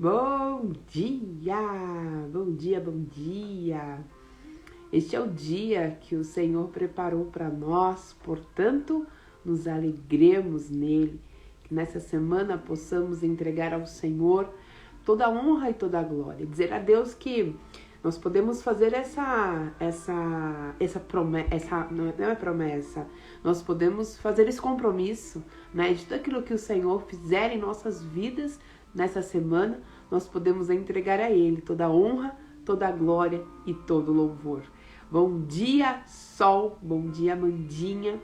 Bom dia, bom dia, bom dia. Este é o dia que o Senhor preparou para nós, portanto, nos alegremos nele. Que nessa semana possamos entregar ao Senhor toda a honra e toda a glória. Dizer a Deus que nós podemos fazer essa promessa, não é promessa, nós podemos fazer esse compromisso, né? De tudo aquilo que o Senhor fizer em nossas vidas nessa semana, nós podemos entregar a Ele toda a honra, toda a glória e todo o louvor. Bom dia, Sol, bom dia, Mandinha.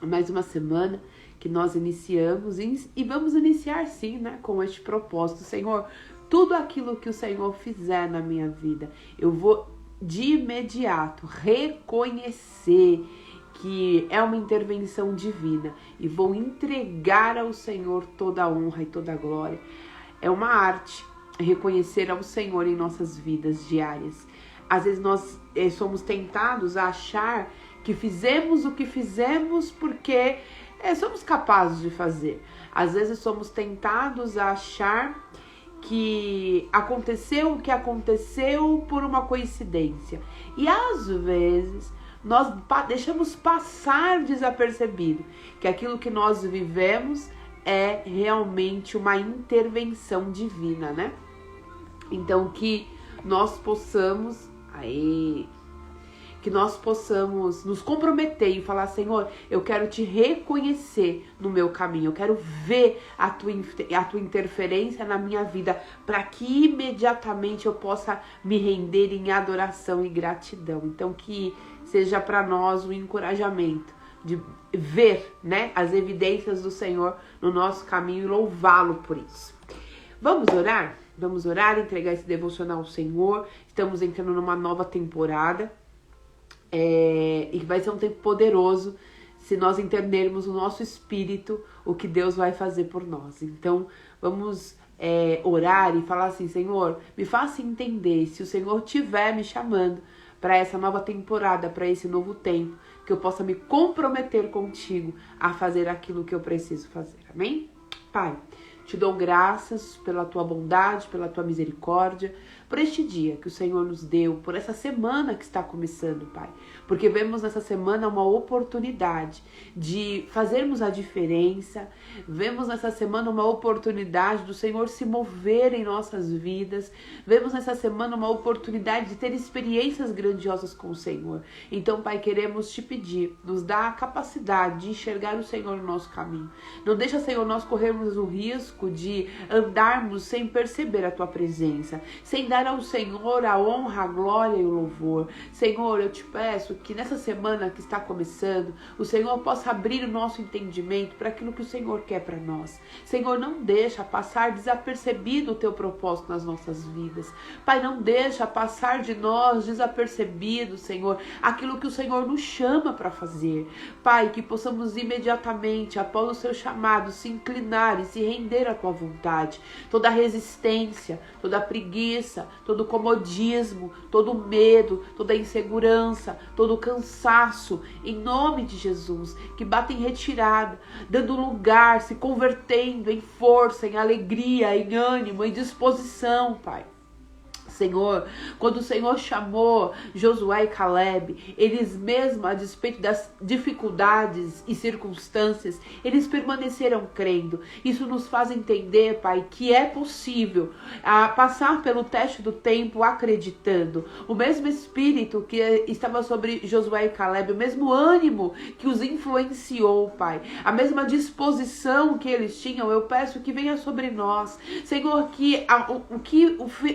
Mais uma semana que nós iniciamos e vamos iniciar sim, né, com este propósito. Senhor, tudo aquilo que o Senhor fizer na minha vida, eu vou de imediato reconhecer que é uma intervenção divina e vou entregar ao Senhor toda a honra e toda a glória. É uma arte reconhecer ao Senhor em nossas vidas diárias. Às vezes nós somos tentados a achar que fizemos o que fizemos porque somos capazes de fazer. Às vezes somos tentados a achar que aconteceu o que aconteceu por uma coincidência. E às vezes nós deixamos passar desapercebido que aquilo que nós vivemos é realmente uma intervenção divina, né? Então que nós possamos nos comprometer e falar: Senhor, eu quero te reconhecer no meu caminho, eu quero ver a tua interferência na minha vida, para que imediatamente eu possa me render em adoração e gratidão. Então que seja para nós um encorajamento de ver, né, as evidências do Senhor no nosso caminho e louvá-lo por isso. Vamos orar? Vamos orar, entregar esse devocional ao Senhor. Estamos entrando numa nova temporada e vai ser um tempo poderoso se nós entendermos no nosso espírito o que Deus vai fazer por nós. Então vamos orar e falar assim: Senhor, me faça entender se o Senhor estiver me chamando para essa nova temporada, para esse novo tempo, que eu possa me comprometer contigo a fazer aquilo que eu preciso fazer. Amém? Pai, te dou graças pela tua bondade, pela tua misericórdia, por este dia que o Senhor nos deu, por essa semana que está começando, Pai. Porque vemos nessa semana uma oportunidade de fazermos a diferença, vemos nessa semana uma oportunidade do Senhor se mover em nossas vidas, vemos nessa semana uma oportunidade de ter experiências grandiosas com o Senhor. Então, Pai, queremos te pedir, nos dá a capacidade de enxergar o Senhor no nosso caminho. Não deixa, Senhor, nós corrermos o risco de andarmos sem perceber a tua presença, sem dar ao Senhor a honra, a glória e o louvor. Senhor, eu te peço que nessa semana que está começando, o Senhor possa abrir o nosso entendimento para aquilo que o Senhor quer para nós. Senhor, não deixa passar desapercebido o teu propósito nas nossas vidas. Pai, não deixa passar de nós desapercebido, Senhor, aquilo que o Senhor nos chama para fazer. Pai, que possamos imediatamente, após o seu chamado, se inclinar e se render à tua vontade. Toda resistência, toda preguiça, todo comodismo, todo medo, toda insegurança, todo cansaço, em nome de Jesus, que bata em retirada, dando lugar, se convertendo em força, em alegria, em ânimo, em disposição, Pai. Senhor, quando o Senhor chamou Josué e Caleb, eles mesmos, a despeito das dificuldades e circunstâncias, eles permaneceram crendo. Isso nos faz entender, Pai, que é possível passar pelo teste do tempo acreditando. O mesmo Espírito que estava sobre Josué e Caleb, o mesmo ânimo que os influenciou, Pai, a mesma disposição que eles tinham, eu peço que venha sobre nós. Senhor, que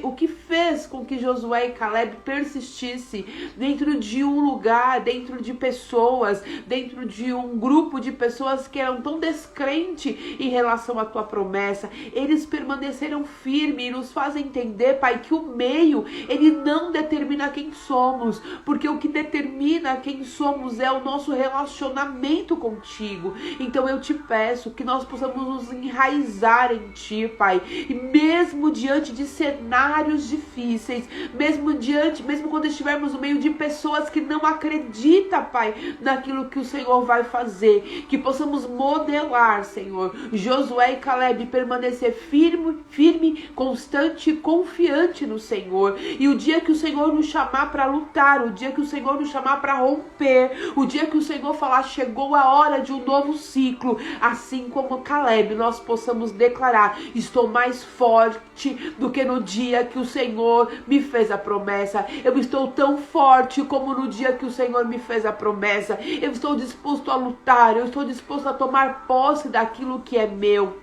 o que fez com que Josué e Caleb persistissem dentro de um lugar, dentro de pessoas, dentro de um grupo de pessoas que eram tão descrentes em relação à tua promessa. Eles permaneceram firmes e nos fazem entender, Pai, que o meio, ele não determina quem somos, porque o que determina quem somos é o nosso relacionamento contigo. Então eu te peço que nós possamos nos enraizar em ti, Pai, e mesmo diante de cenários difíceis, difíceis, mesmo quando estivermos no meio de pessoas que não acreditam, Pai, naquilo que o Senhor vai fazer, que possamos modelar, Senhor, Josué e Caleb, permanecer firme, constante e confiante no Senhor. E o dia que o Senhor nos chamar para lutar, o dia que o Senhor nos chamar para romper, o dia que o Senhor falar, chegou a hora de um novo ciclo, assim como Caleb, nós possamos declarar: estou mais forte do que no dia que o Senhor me fez a promessa. Eu estou tão forte como no dia que o Senhor me fez a promessa. Eu estou disposto a lutar, eu estou disposto a tomar posse daquilo que é meu.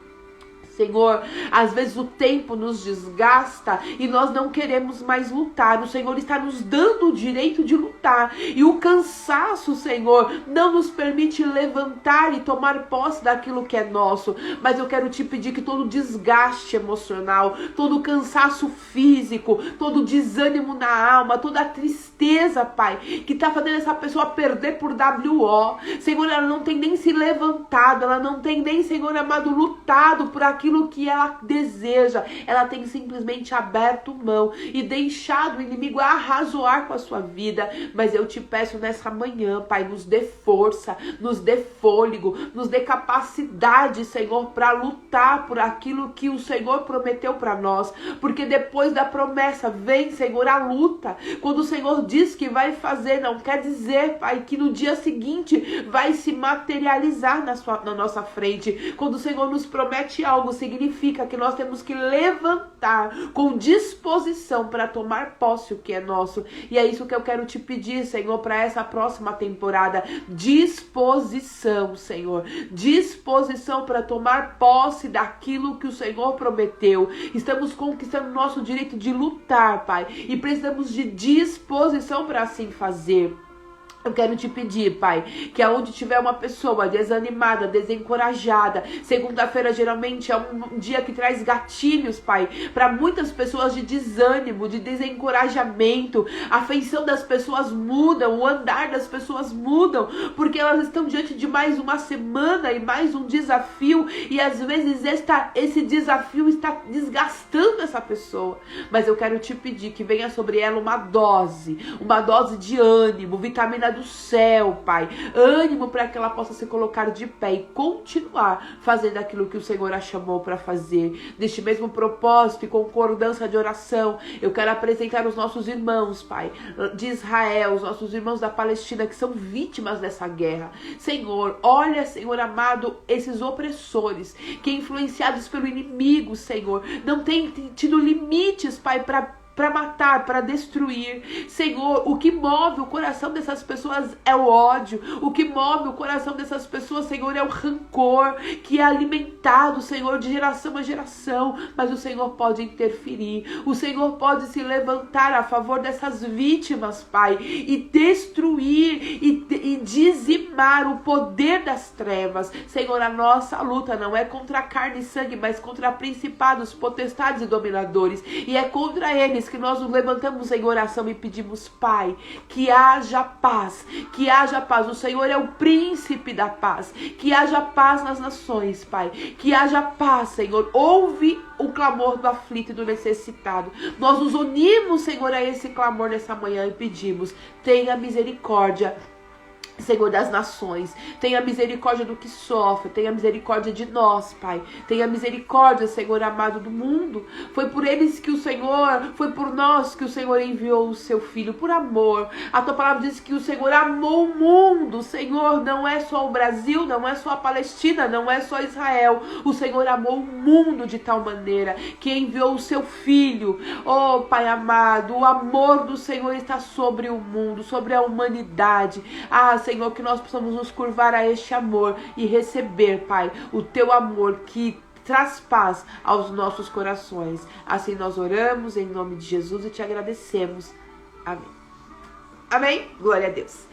Senhor, às vezes o tempo nos desgasta e nós não queremos mais lutar. O Senhor está nos dando o direito de lutar. E o cansaço, Senhor, não nos permite levantar e tomar posse daquilo que é nosso. Mas eu quero te pedir que todo desgaste emocional, todo cansaço físico, todo desânimo na alma, toda a tristeza, Pai, que está fazendo essa pessoa perder por WO. Senhor, ela não tem nem se levantado, ela não tem nem, Senhor amado, lutado por aquilo que ela deseja. Ela tem simplesmente aberto mão e deixado o inimigo arrazoar com a sua vida. Mas eu te peço nessa manhã, Pai, nos dê força, nos dê fôlego, nos dê capacidade, Senhor, para lutar por aquilo que o Senhor prometeu para nós, porque depois da promessa vem, Senhor, a luta. Quando o Senhor diz que vai fazer, não quer dizer, Pai, que no dia seguinte vai se materializar na nossa frente. Quando o Senhor nos promete algo, significa que nós temos que levantar com disposição para tomar posse o que é nosso. E é isso que eu quero te pedir, Senhor, para essa próxima temporada. Disposição, Senhor. Disposição para tomar posse daquilo que o Senhor prometeu. Estamos conquistando o nosso direito de lutar, Pai, e precisamos de disposição para assim fazer. Eu quero te pedir, Pai, que aonde tiver uma pessoa desanimada, desencorajada, segunda-feira geralmente é um dia que traz gatilhos, Pai, para muitas pessoas de desânimo, de desencorajamento. A feição das pessoas muda, o andar das pessoas mudam, porque elas estão diante de mais uma semana e mais um desafio, e às vezes esse desafio está desgastando essa pessoa. Mas eu quero te pedir que venha sobre ela uma dose de ânimo, vitamina do céu, Pai, ânimo para que ela possa se colocar de pé e continuar fazendo aquilo que o Senhor a chamou para fazer. Neste mesmo propósito e concordância de oração, eu quero apresentar os nossos irmãos, Pai, de Israel, os nossos irmãos da Palestina que são vítimas dessa guerra. Senhor, olha, Senhor amado, esses opressores que, influenciados pelo inimigo, Senhor, não têm tido limites, Pai, para matar, para destruir. Senhor, o que move o coração dessas pessoas é o ódio. O que move o coração dessas pessoas, Senhor, é o rancor que é alimentado, Senhor, de geração a geração. Mas o Senhor pode interferir. O Senhor pode se levantar a favor dessas vítimas, Pai, e destruir e dizimar o poder das trevas. Senhor, a nossa luta não é contra carne e sangue, mas contra principados, potestades e dominadores. E é contra eles que nós nos levantamos em oração e pedimos, Pai, que haja paz, que haja paz. O Senhor é o príncipe da paz. Que haja paz nas nações, Pai. Que haja paz, Senhor. Ouve o clamor do aflito e do necessitado. Nós nos unimos, Senhor, a esse clamor nessa manhã e pedimos, tenha misericórdia, Senhor, das nações. Tenha misericórdia do que sofre. Tenha misericórdia de nós, Pai. Tenha misericórdia, Senhor amado, do mundo. Foi por eles que o Senhor, foi por nós que o Senhor enviou o seu Filho, por amor. A tua palavra diz que o Senhor amou o mundo. Senhor, não é só o Brasil, não é só a Palestina, não é só Israel. O Senhor amou o mundo de tal maneira que enviou o seu Filho. Oh, Pai amado, o amor do Senhor está sobre o mundo, sobre a humanidade. Ah, Senhor, que nós possamos nos curvar a este amor e receber, Pai, o teu amor que traz paz aos nossos corações. Assim nós oramos em nome de Jesus e te agradecemos. Amém. Amém? Glória a Deus.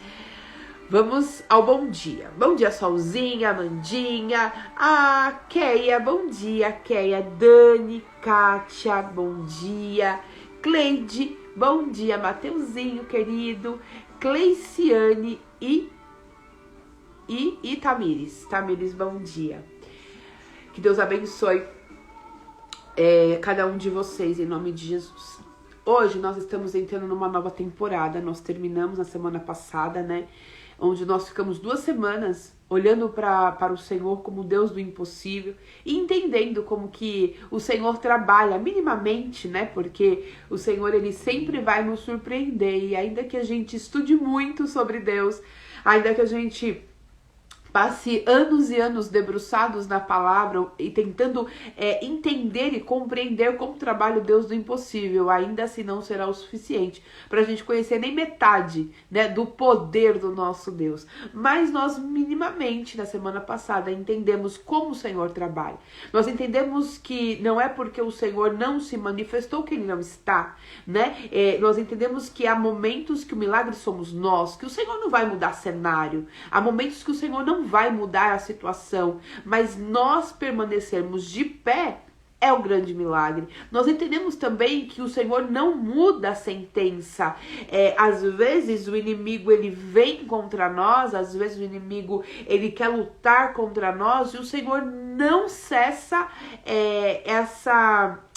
Vamos ao bom dia. Bom dia, Solzinha, Amandinha, a Keia, bom dia, Keia, Dani, Kátia, bom dia, Cleide, bom dia, Mateuzinho, querido, Cleiciane e Tamires. Tamires, bom dia. Que Deus abençoe cada um de vocês em nome de Jesus. Hoje nós estamos entrando numa nova temporada, nós terminamos na semana passada, né? Onde nós ficamos 2 semanas olhando para o Senhor como Deus do impossível e entendendo como que o Senhor trabalha minimamente, né? Porque o Senhor, ele sempre vai nos surpreender, e ainda que a gente estude muito sobre Deus, ainda que a gente passe anos e anos debruçados na palavra e tentando entender e compreender como trabalha o Deus do impossível, ainda assim não será o suficiente para a gente conhecer nem metade, né, do poder do nosso Deus. Mas nós minimamente, na semana passada, entendemos como o Senhor trabalha. Nós entendemos que não é porque o Senhor não se manifestou que ele não está, né? Nós entendemos que há momentos que o milagre somos nós, que o Senhor não vai mudar cenário, há momentos que o Senhor não vai mudar a situação, mas nós permanecermos de pé é o grande milagre. Nós entendemos também que o Senhor não muda a sentença. Às vezes o inimigo, ele vem contra nós, às vezes o inimigo, ele quer lutar contra nós, e o Senhor não cessa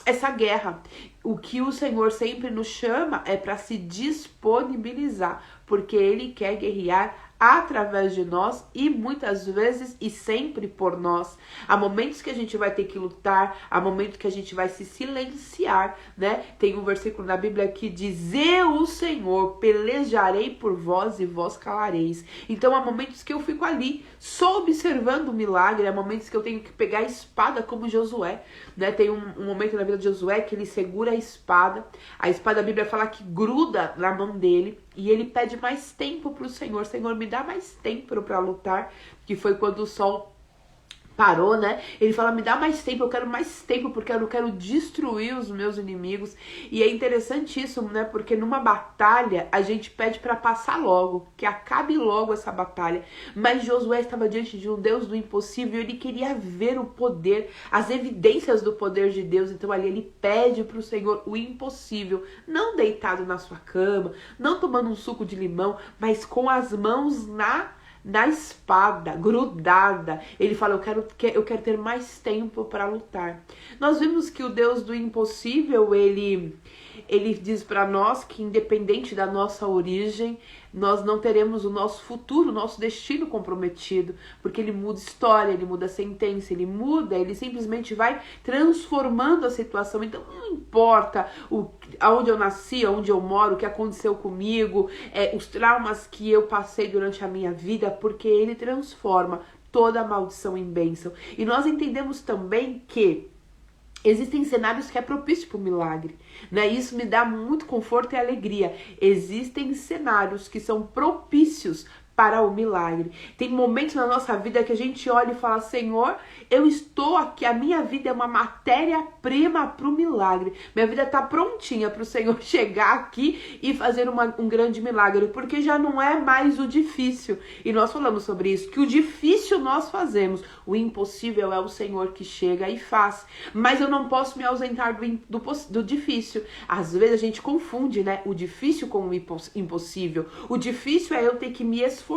essa guerra. O que o Senhor sempre nos chama é para se disponibilizar, porque ele quer guerrear através de nós e muitas vezes e sempre por nós. Há momentos que a gente vai ter que lutar, há momentos que a gente vai se silenciar, né? Tem um versículo na Bíblia que diz: eu, o Senhor, pelejarei por vós e vós calareis. Então há momentos que eu fico ali só observando o milagre, há momentos que eu tenho que pegar a espada como Josué, né? Tem um momento na vida de Josué que ele segura a espada a Bíblia fala que gruda na mão dele, e ele pede mais tempo para o Senhor. Senhor, me dá mais tempo para lutar, que foi quando o sol parou, né? Ele fala, me dá mais tempo, eu quero mais tempo, porque eu quero destruir os meus inimigos. E é interessante isso, né? Porque numa batalha, a gente pede para passar logo, que acabe logo essa batalha. Mas Josué estava diante de um Deus do impossível, ele queria ver o poder, as evidências do poder de Deus. Então ali ele pede para o Senhor o impossível, não deitado na sua cama, não tomando um suco de limão, mas com as mãos na espada, grudada. Ele fala, eu quero ter mais tempo para lutar. Nós vimos que o Deus do impossível, ele diz para nós que independente da nossa origem, nós não teremos o nosso futuro, o nosso destino comprometido, porque ele muda história, ele muda sentença, ele simplesmente vai transformando a situação. Então não importa aonde eu nasci, aonde eu moro, o que aconteceu comigo, os traumas que eu passei durante a minha vida, porque ele transforma toda a maldição em bênção. E nós entendemos também que existem cenários que é propício para o milagre, né? Isso me dá muito conforto e alegria. Existem cenários que são propícios para o milagre. Tem momentos na nossa vida que a gente olha e fala, Senhor, eu estou aqui, a minha vida é uma matéria-prima para o milagre. Minha vida está prontinha para o Senhor chegar aqui e fazer um grande milagre, porque já não é mais o difícil. E nós falamos sobre isso, que o difícil nós fazemos, o impossível é o Senhor que chega e faz. Mas eu não posso me ausentar do difícil. Às vezes a gente confunde, né, o difícil com o impossível. O difícil é eu ter que me esforçar,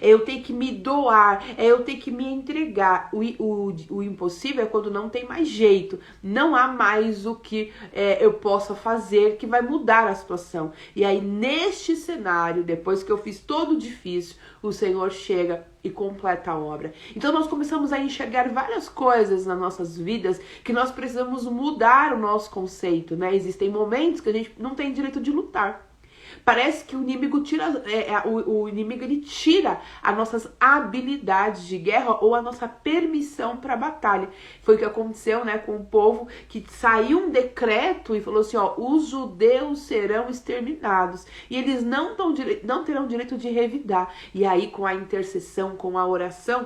é eu ter que me doar, é eu ter que me entregar. O impossível é quando não tem mais jeito, não há mais o que eu possa fazer que vai mudar a situação. E aí neste cenário, depois que eu fiz todo o difícil, o Senhor chega e completa a obra. Então nós começamos a enxergar várias coisas nas nossas vidas que nós precisamos mudar o nosso conceito, né? Existem momentos que a gente não tem direito de lutar. Parece que o inimigo ele tira as nossas habilidades de guerra ou a nossa permissão para a batalha. Foi o que aconteceu, né, com o povo, que saiu um decreto e falou assim, ó, os judeus serão exterminados e eles não terão direito de revidar. E aí com a intercessão, com a oração,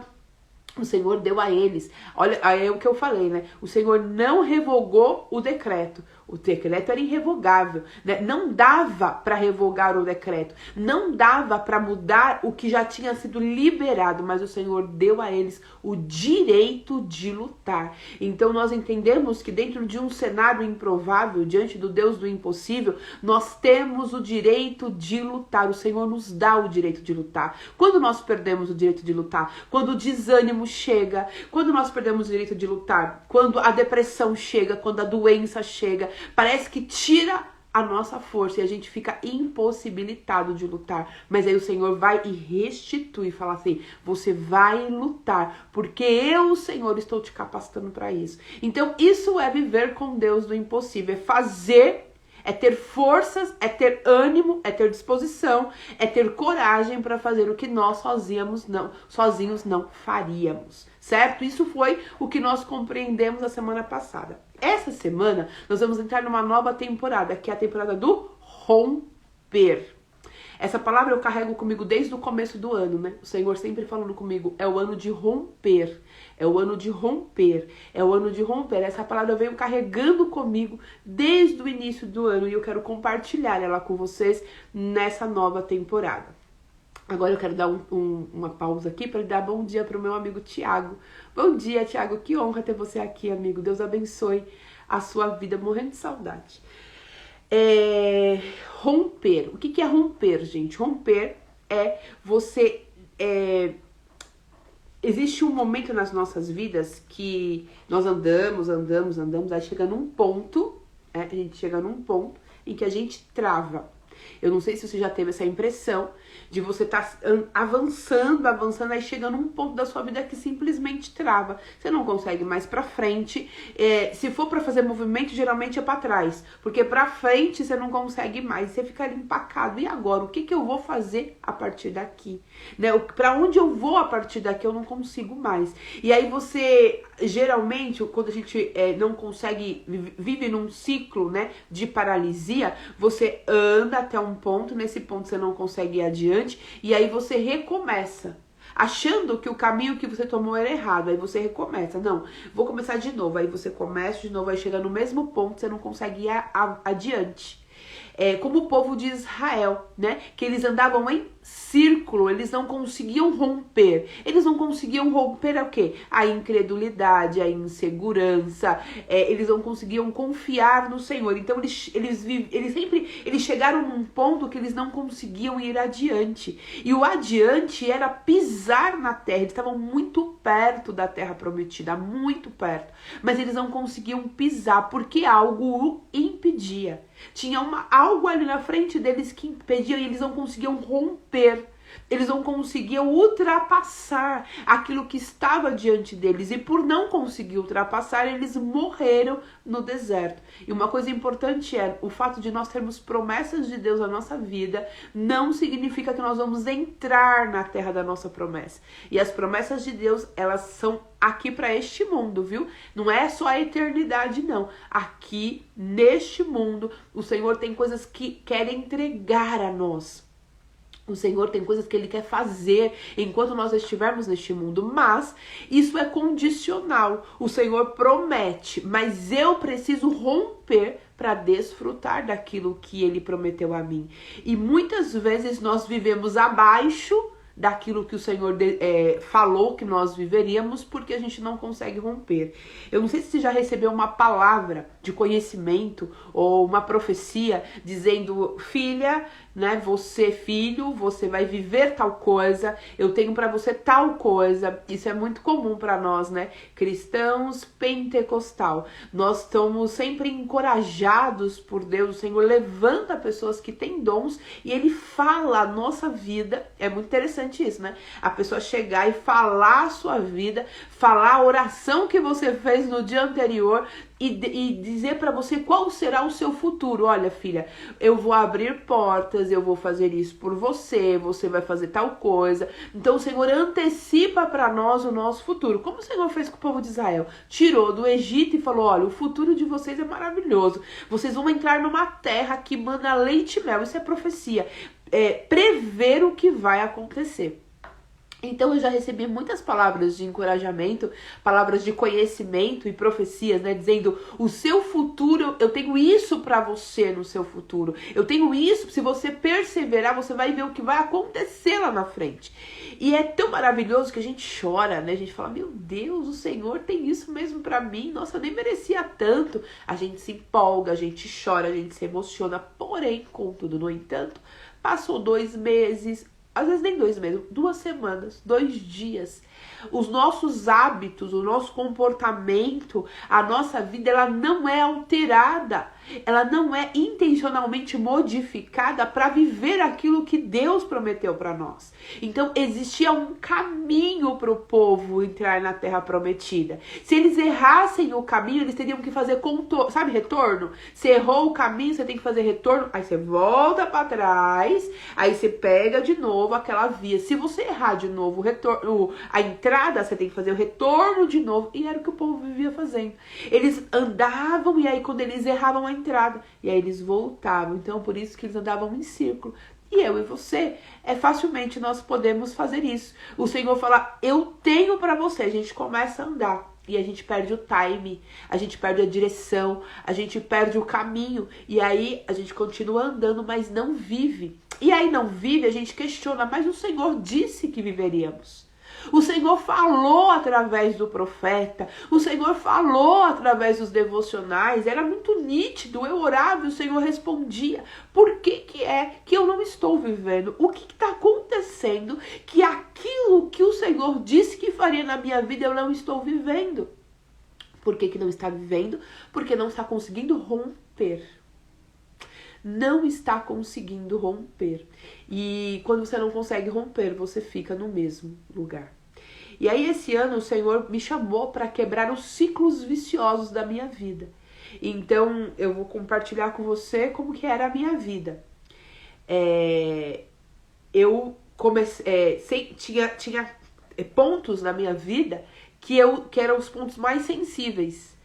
o Senhor deu a eles. Olha, é o que eu falei, né? O Senhor não revogou o decreto. O decreto era irrevogável, né? Não dava para revogar o decreto, não dava para mudar o que já tinha sido liberado, mas o Senhor deu a eles o direito de lutar. Então nós entendemos que dentro de um cenário improvável, diante do Deus do impossível, nós temos o direito de lutar. O Senhor nos dá o direito de lutar. Quando nós perdemos o direito de lutar? Quando o desânimo chega, quando nós perdemos o direito de lutar? Quando a depressão chega, quando a doença chega, parece que tira a nossa força e a gente fica impossibilitado de lutar. Mas aí o Senhor vai e restitui, fala assim, você vai lutar, porque eu, o Senhor, estou te capacitando para isso. Então isso é viver com Deus do impossível, é fazer, é ter forças, é ter ânimo, é ter disposição, é ter coragem para fazer o que nós sozinhos não faríamos, certo? Isso foi o que nós compreendemos a semana passada. Essa semana nós vamos entrar numa nova temporada, que é a temporada do romper. Essa palavra eu carrego comigo desde o começo do ano, né? O Senhor sempre falando comigo, é o ano de romper, é o ano de romper, é o ano de romper. Essa palavra eu venho carregando comigo desde o início do ano e eu quero compartilhar ela com vocês nessa nova temporada. Agora eu quero dar uma pausa aqui para dar bom dia para o meu amigo Tiago. Bom dia, Tiago, que honra ter você aqui, amigo. Deus abençoe a sua vida, morrendo de saudade. Romper. O que é romper, gente? Romper é você... Existe um momento nas nossas vidas que nós andamos, aí chega num ponto, a gente chega num ponto em que a gente trava. Eu não sei se você já teve essa impressão de você estar avançando, aí chega num ponto da sua vida que simplesmente trava. Você não consegue mais pra frente. Se for pra fazer movimento, geralmente é pra trás. Porque pra frente você não consegue mais. Você fica ali empacado. E agora? O que eu vou fazer a partir daqui? Né? Pra onde eu vou a partir daqui? Eu não consigo mais. E aí você, geralmente, quando a gente não consegue, vive num ciclo, né, de paralisia, você anda até um ponto, nesse ponto você não consegue ir adiante, e aí você recomeça, achando que o caminho que você tomou era errado, aí você recomeça, não, vou começar de novo, aí você começa de novo, aí chega no mesmo ponto, você não consegue ir adiante. Como o povo de Israel, né? Que eles andavam em círculo, eles não conseguiam romper. Eles não conseguiam romper o quê? A incredulidade, a insegurança, eles não conseguiam confiar no Senhor. Então eles chegaram num ponto que eles não conseguiam ir adiante. E o adiante era pisar na terra. Eles estavam muito perto da terra prometida, muito perto. Mas eles não conseguiam pisar porque algo o impedia. Tinha algo ali na frente deles que impedia e eles não conseguiam romper. Eles não conseguiam ultrapassar aquilo que estava diante deles. E por não conseguir ultrapassar, eles morreram no deserto. E uma coisa importante é, o fato de nós termos promessas de Deus na nossa vida, não significa que nós vamos entrar na terra da nossa promessa. E as promessas de Deus, elas são aqui para este mundo, viu? Não é só a eternidade, não. Aqui, neste mundo, o Senhor tem coisas que quer entregar a nós. O Senhor tem coisas que Ele quer fazer enquanto nós estivermos neste mundo, mas isso é condicional. O Senhor promete, mas eu preciso romper para desfrutar daquilo que Ele prometeu a mim. E muitas vezes nós vivemos abaixo daquilo que o Senhor falou que nós viveríamos, porque a gente não consegue romper. Eu não sei se você já recebeu uma palavra de conhecimento ou uma profecia dizendo, filha, né, você filho, você vai viver tal coisa, eu tenho para você tal coisa. Isso é muito comum para nós, né, cristãos pentecostal. Nós estamos sempre encorajados por Deus. O Senhor levanta pessoas que têm dons e Ele fala a nossa vida. É muito interessante isso, né? A pessoa chegar e falar a sua vida, falar a oração que você fez no dia anterior e dizer para você qual será o seu futuro. Olha, filha, eu vou abrir portas, eu vou fazer isso por você, você vai fazer tal coisa. Então o Senhor antecipa para nós o nosso futuro. Como o Senhor fez com o povo de Israel? Tirou do Egito e falou, olha, o futuro de vocês é maravilhoso. Vocês vão entrar numa terra que manda leite e mel. Isso é profecia. Prever o que vai acontecer. Então eu já recebi muitas palavras de encorajamento, palavras de conhecimento e profecias, né, dizendo, o seu futuro, eu tenho isso para você no seu futuro, eu tenho isso, se você perseverar, você vai ver o que vai acontecer lá na frente. E é tão maravilhoso que a gente chora, né, a gente fala, meu Deus, o Senhor tem isso mesmo para mim, nossa, eu nem merecia tanto. A gente se empolga, a gente chora, a gente se emociona, porém, contudo, no entanto, passou 2 meses, às vezes nem 2 meses, 2 semanas, 2 dias. Os nossos hábitos, o nosso comportamento, a nossa vida, ela não é alterada. Ela não é intencionalmente modificada para viver aquilo que Deus prometeu para nós. Então, existia um caminho para o povo entrar na Terra Prometida. Se eles errassem o caminho, eles teriam que fazer sabe, retorno? Você errou o caminho, você tem que fazer retorno, aí você volta para trás, aí você pega de novo aquela via. Se você errar de novo a entrada, você tem que fazer o retorno de novo. E era o que o povo vivia fazendo. Eles andavam e aí quando eles erravam a entrada, e aí eles voltavam. Então por isso que eles andavam em círculo. E eu e você, facilmente nós podemos fazer isso. O Senhor fala, eu tenho para você. A gente começa a andar e a gente perde o time, a gente perde a direção, a gente perde o caminho. E aí a gente continua andando, mas não vive. E aí não vive, a gente questiona, mas o Senhor disse que viveríamos. O Senhor falou através do profeta, o Senhor falou através dos devocionais, era muito nítido, eu orava e o Senhor respondia. Por que é que eu não estou vivendo? O que está acontecendo que aquilo que o Senhor disse que faria na minha vida eu não estou vivendo? Por que não está vivendo? Porque não está conseguindo romper. Não está conseguindo romper. E quando você não consegue romper, você fica no mesmo lugar. E aí esse ano o Senhor me chamou para quebrar os ciclos viciosos da minha vida. Então eu vou compartilhar com você como que era a minha vida. Eu comecei, tinha pontos na minha vida que eram os pontos mais sensíveis.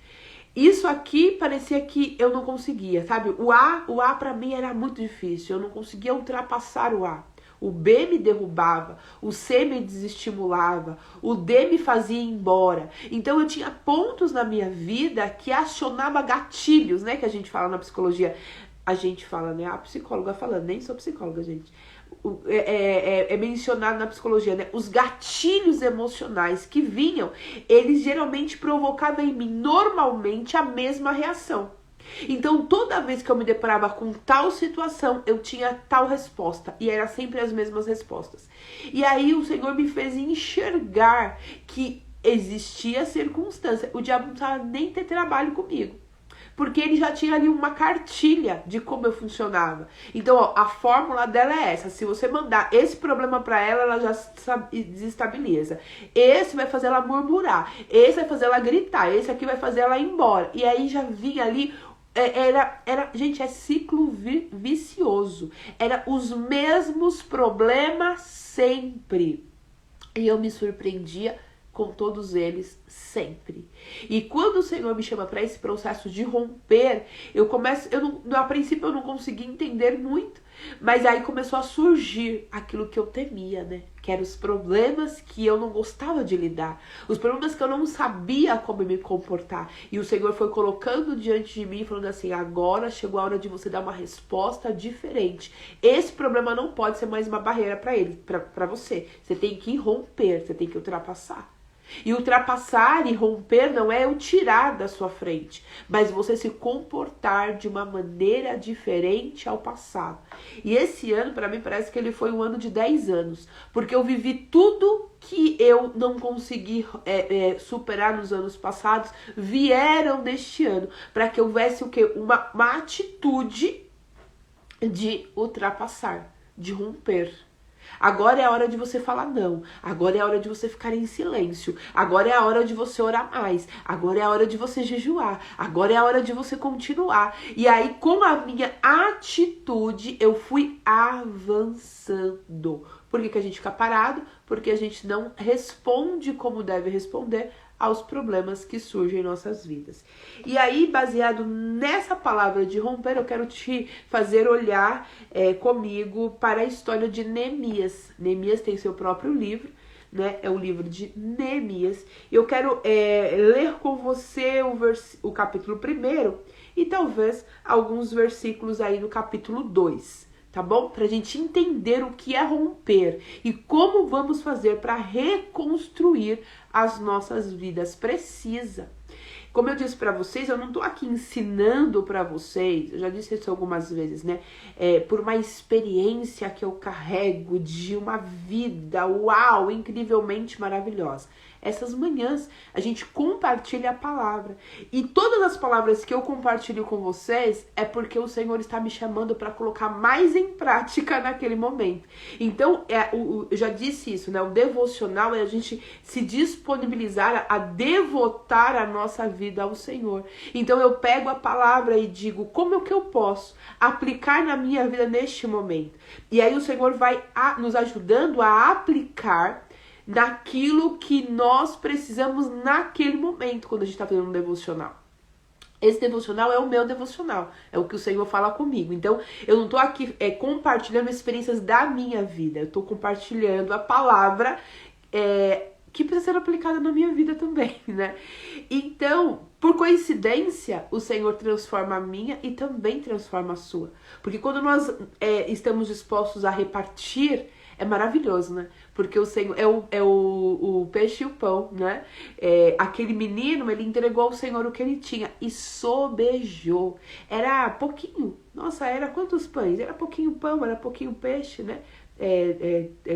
Isso aqui parecia que eu não conseguia, sabe? O A pra mim era muito difícil, eu não conseguia ultrapassar o A. O B me derrubava, o C me desestimulava, o D me fazia ir embora. Então eu tinha pontos na minha vida que acionava gatilhos, né? Que a gente fala na psicologia. A gente fala, né? A psicóloga falando, nem sou psicóloga, gente. É mencionado na psicologia, né? Os gatilhos emocionais que vinham, eles geralmente provocavam em mim normalmente a mesma reação. Então toda vez que eu me deparava com tal situação, eu tinha tal resposta, e era sempre as mesmas respostas. E aí o Senhor me fez enxergar que existia circunstância. O diabo não precisava nem ter trabalho comigo, porque ele já tinha ali uma cartilha de como eu funcionava. Então, ó, a fórmula dela é essa. Se você mandar esse problema pra ela, ela já desestabiliza. Esse vai fazer ela murmurar. Esse vai fazer ela gritar. Esse aqui vai fazer ela ir embora. E aí já vinha ali... Gente, é ciclo vicioso. Era os mesmos problemas sempre. E eu me surpreendia com todos eles sempre. E quando o Senhor me chama para esse processo de romper, a princípio eu não consegui entender muito, mas aí começou a surgir aquilo que eu temia, né? Que eram os problemas que eu não gostava de lidar, os problemas que eu não sabia como me comportar. E o Senhor foi colocando diante de mim, falando assim, agora chegou a hora de você dar uma resposta diferente. Esse problema não pode ser mais uma barreira para ele, para você. Você tem que romper, você tem que ultrapassar. E ultrapassar e romper não é eu tirar da sua frente, mas você se comportar de uma maneira diferente ao passado. E esse ano, para mim, parece que ele foi um ano de 10 anos, porque eu vivi tudo que eu não consegui superar nos anos passados, vieram neste ano, para que houvesse o quê? Uma atitude de ultrapassar, de romper. Agora é a hora de você falar não. Agora é a hora de você ficar em silêncio. Agora é a hora de você orar mais. Agora é a hora de você jejuar. Agora é a hora de você continuar. E aí, com a minha atitude, eu fui avançando. Por que a gente fica parado? Porque a gente não responde como deve responder aos problemas que surgem em nossas vidas. E aí, baseado nessa palavra de romper, eu quero te fazer olhar comigo para a história de Neemias. Neemias tem seu próprio livro, né? É o livro de Neemias. Eu quero ler com você o capítulo 1 e talvez alguns versículos aí no capítulo 2. Tá bom? Pra gente entender o que é romper e como vamos fazer para reconstruir as nossas vidas. Precisa. como eu disse para vocês, eu não tô aqui ensinando para vocês, eu já disse isso algumas vezes, né? Por uma experiência que eu carrego de uma vida, uau, incrivelmente maravilhosa. Essas manhãs a gente compartilha a palavra. E todas as palavras que eu compartilho com vocês é porque o Senhor está me chamando para colocar mais em prática naquele momento. Então, eu já disse isso, né? O devocional é a gente se disponibilizar a devotar a nossa vida ao Senhor. Então eu pego a palavra e digo, como é que eu posso aplicar na minha vida neste momento? E aí o Senhor vai nos ajudando a aplicar naquilo que nós precisamos naquele momento, quando a gente está fazendo um devocional. Esse devocional é o meu devocional, é o que o Senhor fala comigo. Então, eu não estou aqui compartilhando experiências da minha vida, eu estou compartilhando a palavra que precisa ser aplicada na minha vida também, né? Então, por coincidência, o Senhor transforma a minha e também transforma a sua. Porque quando nós estamos dispostos a repartir, é maravilhoso, né? Porque o Senhor é o peixe e o pão, né? Aquele menino, ele entregou ao Senhor o que ele tinha e sobejou. Era pouquinho. Nossa, era quantos pães? Era pouquinho pão, era pouquinho peixe, né?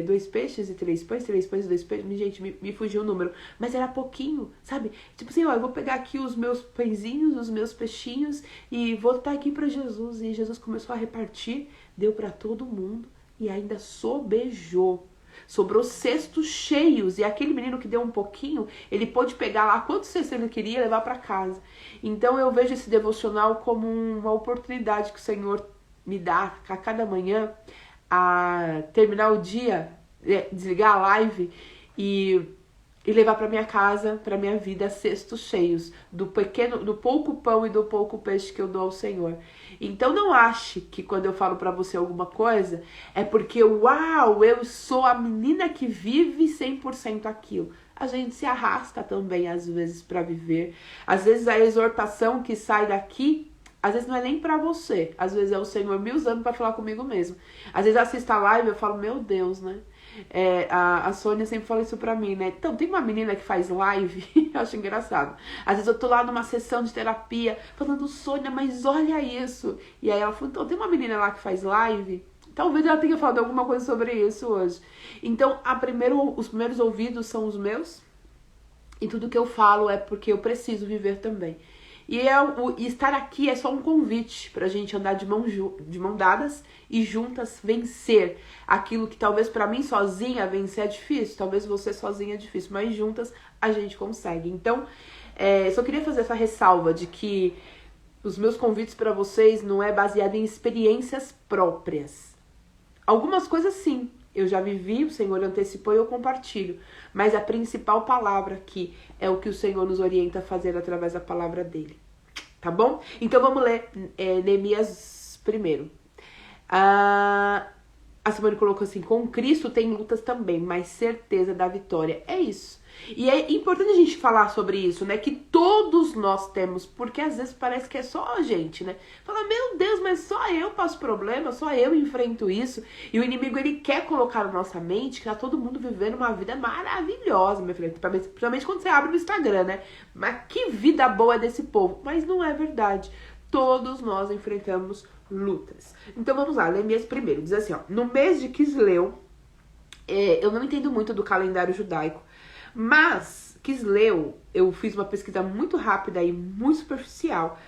2 peixes e 3 pães, 3 pães e 2 peixes. Gente, me fugiu o número. Mas era pouquinho, sabe? Tipo assim, ó, eu vou pegar aqui os meus pãezinhos, os meus peixinhos e vou estar aqui para Jesus. E Jesus começou a repartir, deu para todo mundo. E ainda sobejou. Sobrou cestos cheios. E aquele menino que deu um pouquinho, ele pôde pegar lá quantos cestos ele queria e levar para casa. Então eu vejo esse devocional como uma oportunidade que o Senhor me dá a cada manhã a terminar o dia, desligar a live e levar para minha casa, para minha vida, cestos cheios do pouco pão e do pouco peixe que eu dou ao Senhor. Então não ache que quando eu falo para você alguma coisa é porque, uau, eu sou a menina que vive 100% aquilo. A gente se arrasta também às vezes para viver. Às vezes a exortação que sai daqui, às vezes não é nem pra você. Às vezes é o Senhor me usando pra falar comigo mesmo. Às vezes eu assisto a live e eu falo, meu Deus, né? A Sônia sempre fala isso pra mim, né? Então, tem uma menina que faz live, eu acho engraçado. Às vezes eu tô lá numa sessão de terapia, falando, Sônia, mas olha isso. E aí ela falou, então, tem uma menina lá que faz live. Talvez ela tenha falado alguma coisa sobre isso hoje. Então, os primeiros ouvidos são os meus. E tudo que eu falo é porque eu preciso viver também. E estar aqui é só um convite pra gente andar de mão dadas e juntas vencer aquilo que talvez pra mim sozinha vencer é difícil, talvez você sozinha é difícil, mas juntas a gente consegue. Então, só queria fazer essa ressalva de que os meus convites pra vocês não é baseado em experiências próprias. Algumas coisas sim, eu já vivi, o Senhor antecipou e eu compartilho. Mas a principal palavra aqui é o que o Senhor nos orienta a fazer através da palavra dele. Tá bom? Então vamos ler Neemias primeiro. A Simone colocou assim, com Cristo tem lutas também, mas certeza da vitória. É isso. E é importante a gente falar sobre isso, né? Que todos nós temos, porque às vezes parece que é só a gente, né? Fala, meu Deus, mas só eu passo problema, só eu enfrento isso. E o inimigo, ele quer colocar na nossa mente que tá todo mundo vivendo uma vida maravilhosa, meu filho. Principalmente quando você abre o Instagram, né? Mas que vida boa é desse povo. Mas não é verdade. Todos nós enfrentamos lutas. Então vamos lá, Neemias primeiro. Diz assim, ó. No mês de Quisleu, eu não entendo muito do calendário judaico, mas Quisleu, eu fiz uma pesquisa muito rápida e muito superficial.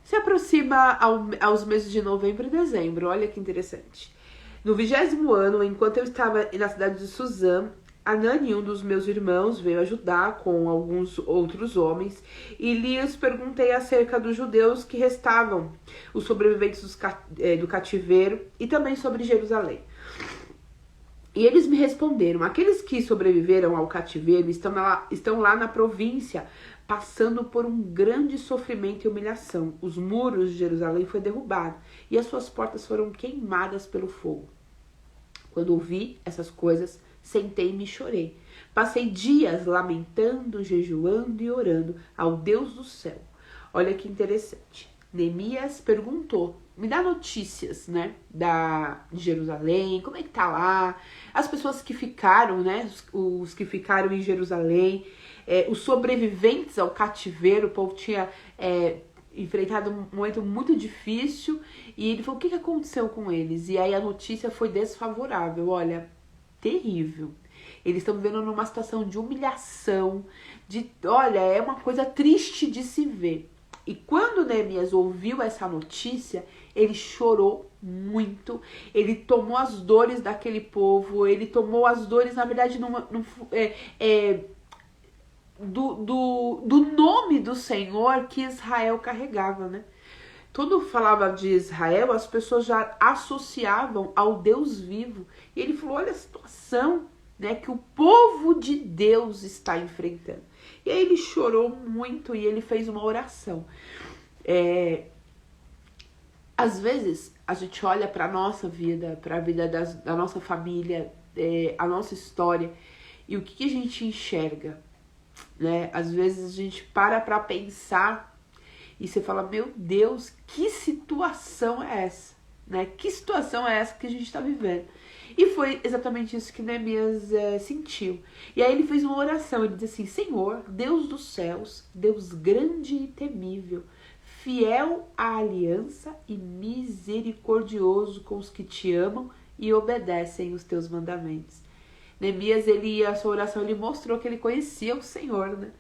Se aproxima aos meses de novembro e dezembro. Olha que interessante. No 20º ano, enquanto eu estava na cidade de Suzã, Anani, um dos meus irmãos, veio ajudar com alguns outros homens e lhes perguntei acerca dos judeus que restavam, os sobreviventes do cativeiro e também sobre Jerusalém. E eles me responderam, aqueles que sobreviveram ao cativeiro estão lá na província, passando por um grande sofrimento e humilhação. Os muros de Jerusalém foram derrubados e as suas portas foram queimadas pelo fogo. Quando ouvi essas coisas, sentei-me e chorei. Passei dias lamentando, jejuando e orando ao Deus do céu. Olha que interessante. Neemias perguntou, me dá notícias, né, de Jerusalém, como é que tá lá, as pessoas que ficaram, né, os que ficaram em Jerusalém, os sobreviventes ao cativeiro, o povo tinha enfrentado um momento muito difícil, e ele falou, o que aconteceu com eles? E aí a notícia foi desfavorável, olha, terrível. Eles estão vivendo numa situação de humilhação, olha, é uma coisa triste de se ver. E quando Neemias ouviu essa notícia, ele chorou muito, ele tomou as dores daquele povo, ele tomou as dores, na verdade, do nome do Senhor que Israel carregava, né? Quando falava de Israel, as pessoas já associavam ao Deus vivo. E ele falou, olha a situação, né, que o povo de Deus está enfrentando. E aí ele chorou muito e ele fez uma oração. Às vezes a gente olha para a nossa vida, para a vida da nossa família, a nossa história, e o que a gente enxerga, né? Às vezes a gente para pensar e você fala, meu Deus, que situação é essa? Né? Que situação é essa que a gente está vivendo? E foi exatamente isso que Neemias sentiu. E aí ele fez uma oração, ele disse assim, Senhor, Deus dos céus, Deus grande e temível, fiel à aliança e misericordioso com os que te amam e obedecem os teus mandamentos. Neemias, a sua oração, ele mostrou que ele conhecia o Senhor, né?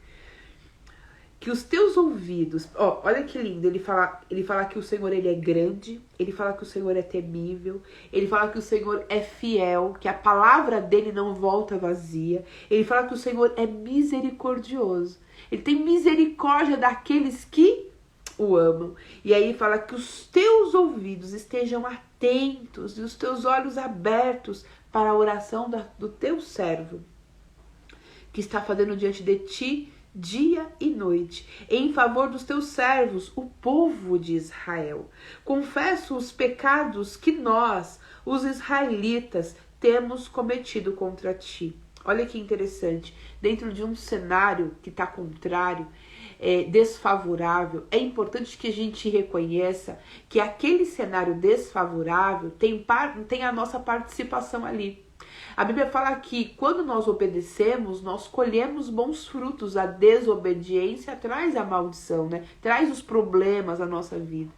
Que os teus ouvidos, olha que lindo, ele fala que o Senhor, ele é grande, ele fala que o Senhor é temível, ele fala que o Senhor é fiel, que a palavra dele não volta vazia, ele fala que o Senhor é misericordioso, ele tem misericórdia daqueles que o amam, e aí fala que os teus ouvidos estejam atentos e os teus olhos abertos para a oração do teu servo, que está fazendo diante de ti, dia e noite, em favor dos teus servos, o povo de Israel. Confesso os pecados que nós, os israelitas, temos cometido contra ti. Olha que interessante, dentro de um cenário que está contrário, desfavorável, é importante que a gente reconheça que aquele cenário desfavorável tem a nossa participação ali. A Bíblia fala que quando nós obedecemos, nós colhemos bons frutos. A desobediência traz a maldição, né? Traz os problemas à nossa vida.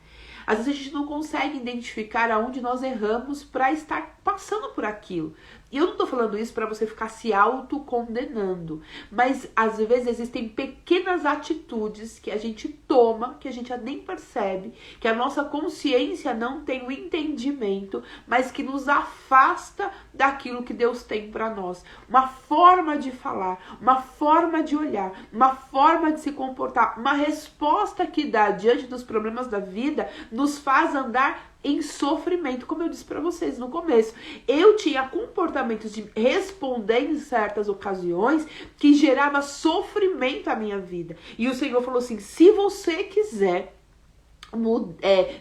Às vezes a gente não consegue identificar aonde nós erramos para estar passando por aquilo. E eu não estou falando isso para você ficar se autocondenando, mas às vezes existem pequenas atitudes que a gente toma, que a gente nem percebe, que a nossa consciência não tem o entendimento, mas que nos afasta daquilo que Deus tem para nós. Uma forma de falar, uma forma de olhar, uma forma de se comportar, uma resposta que dá diante dos problemas da vida nos faz andar em sofrimento, como eu disse para vocês no começo. Eu tinha comportamentos de responder em certas ocasiões que gerava sofrimento à minha vida. E o Senhor falou assim, se você quiser